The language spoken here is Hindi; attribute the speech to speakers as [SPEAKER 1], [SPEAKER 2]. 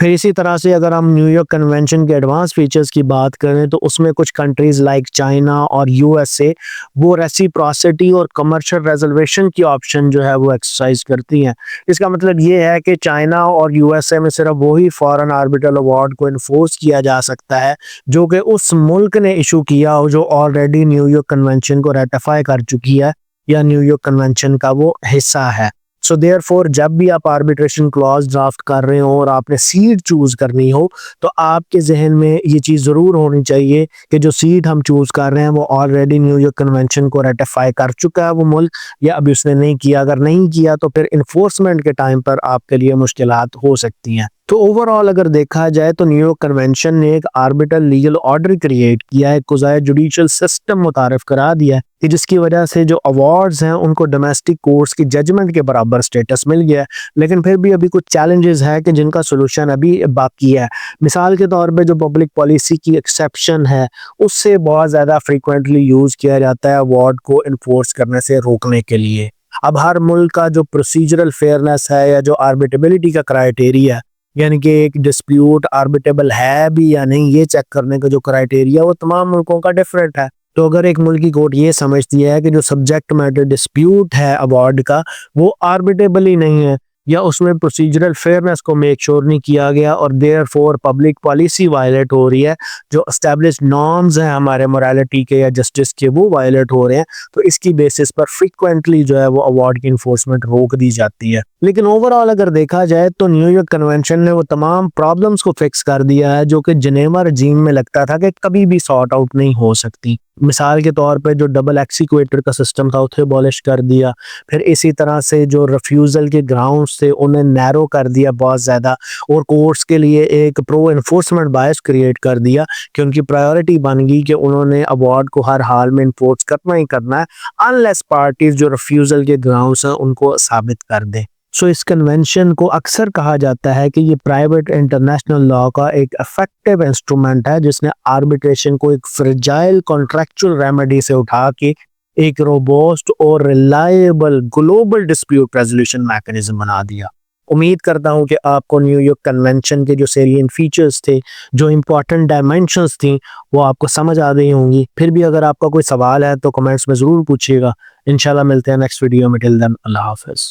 [SPEAKER 1] फिर इसी तरह से अगर हम न्यूयॉर्क कन्वेंशन के एडवांस फीचर्स की बात करें तो उसमें कुछ कंट्रीज़ लाइक चाइना और यूएसए वो रेसिप्रोसिटी और कमर्शियल रिजर्वेशन की ऑप्शन जो है वो एक्सरसाइज करती हैं। इसका मतलब ये है कि चाइना और यूएसए में सिर्फ वही फॉरेन आर्बिट्रल अवार्ड को इन्फोर्स किया जा सकता है जो कि उस मुल्क ने इशू किया हो जो ऑलरेडी न्यूयॉर्क कन्वेंशन को रेटिफाई कर चुकी है या न्यूयॉर्क कन्वेंशन का वो हिस्सा है। सो देयरफॉर जब भी आप आर्बिट्रेशन क्लॉज ड्राफ्ट कर रहे हो और आपने सीट चूज करनी हो तो आपके जहन में ये चीज़ ज़रूर होनी चाहिए कि जो सीट हम चूज कर रहे हैं वो ऑलरेडी न्यूयॉर्क कन्वेंशन को रेटिफाई कर चुका है वो मुल्क, या अभी उसने नहीं किया। अगर नहीं किया तो फिर इन्फोर्समेंट के टाइम पर आपके लिए मुश्किलात हो सकती हैं। तो ओवरऑल अगर देखा जाए तो न्यूयॉर्क कन्वेंशन ने एक आर्बिट्रल लीगल ऑर्डर क्रिएट किया है, कुज़ाई जुडिशल सिस्टम मुतारिफ करा दिया है कि जिसकी वजह से जो अवार्ड्स हैं उनको डोमेस्टिक कोर्ट्स की जजमेंट के बराबर स्टेटस मिल गया है। लेकिन फिर भी अभी कुछ चैलेंजेस है कि जिनका सोल्यूशन अभी बाकी है। मिसाल के तौर पे जो पब्लिक पॉलिसी की एक्सेप्शन है उससे बहुत ज़्यादा फ्रीक्वेंटली यूज़ किया जाता है अवार्ड को इन्फोर्स करने से रोकने के लिए। अब हर मुल्क का जो प्रोसीजरल फेयरनेस है या जो आर्बिटेबिलिटी का क्राइटेरिया है, यानी कि एक डिस्प्यूट आर्बिटेबल है भी या नहीं, ये चेक करने का जो क्राइटेरिया वो तमाम मुल्कों का डिफरेंट है। तो अगर एक मुल्क की कोर्ट ये समझती है कि जो सब्जेक्ट मैटर डिस्प्यूट है अवार्ड का वो आर्बिटेबल ही नहीं है या उसमें प्रोसीजरल फेयरनेस को मेक श्योर नहीं किया गया और देयरफॉर पब्लिक पॉलिसी वायलेट हो रही है, जो एस्टैब्लिश्ड नॉर्म्स हैं हमारे मोरालिटी के या जस्टिस के वो वायलेट हो रहे हैं, तो इसकी बेसिस पर फ्रीक्वेंटली जो है वो अवार्ड की इन्फोर्समेंट रोक दी जाती है। लेकिन ओवरऑल अगर देखा जाए तो न्यूयॉर्क कन्वेंशन ने वो तमाम प्रॉब्लम्स को फिक्स कर दिया है जो कि जिनेवा रजीम में लगता था कि कभी भी सॉर्ट आउट नहीं हो सकती। मिसाल के तौर पे जो डबल एक्सिक्यूटर का सिस्टम था उसे अबॉलिश कर दिया। फिर इसी तरह से जो रिफ्यूज़ल के ग्राउंड्स थे उन्हें नैरो कर दिया बहुत ज़्यादा, और कोर्ट्स के लिए एक प्रो इन्फोर्समेंट बायस क्रिएट कर दिया कि उनकी प्रायोरिटी बन गई कि उन्होंने अवार्ड को हर हाल में इन्फोर्स करना ही करना है अनलेस पार्टीज जो रिफ्यूज़ल के ग्राउंड्स हैं उनको साबित कर दें। सो इस कन्वेंशन को अक्सर कहा जाता है कि ये प्राइवेट इंटरनेशनल लॉ का एक इफेक्टिव इंस्ट्रूमेंट है जिसने आर्बिट्रेशन को एक फ्रेजाइल कॉन्ट्रैक्चुअल रेमेडी से उठा के एक रोबोस्ट और reliable global dispute resolution mechanism बना दिया। उम्मीद करता हूं कि आपको न्यूयॉर्क कन्वेंशन के जो सेलिएंट फीचर्स थे, जो इंपॉर्टेंट डायमेंशंस थी, वो आपको समझ आ गई होंगी। फिर भी अगर आपका कोई सवाल है तो कमेंट्स में ज़रूर पूछिएगा। इंशाल्लाह मिलते हैं नेक्स्ट वीडियो में। टिल देन अल्लाह हाफिज़।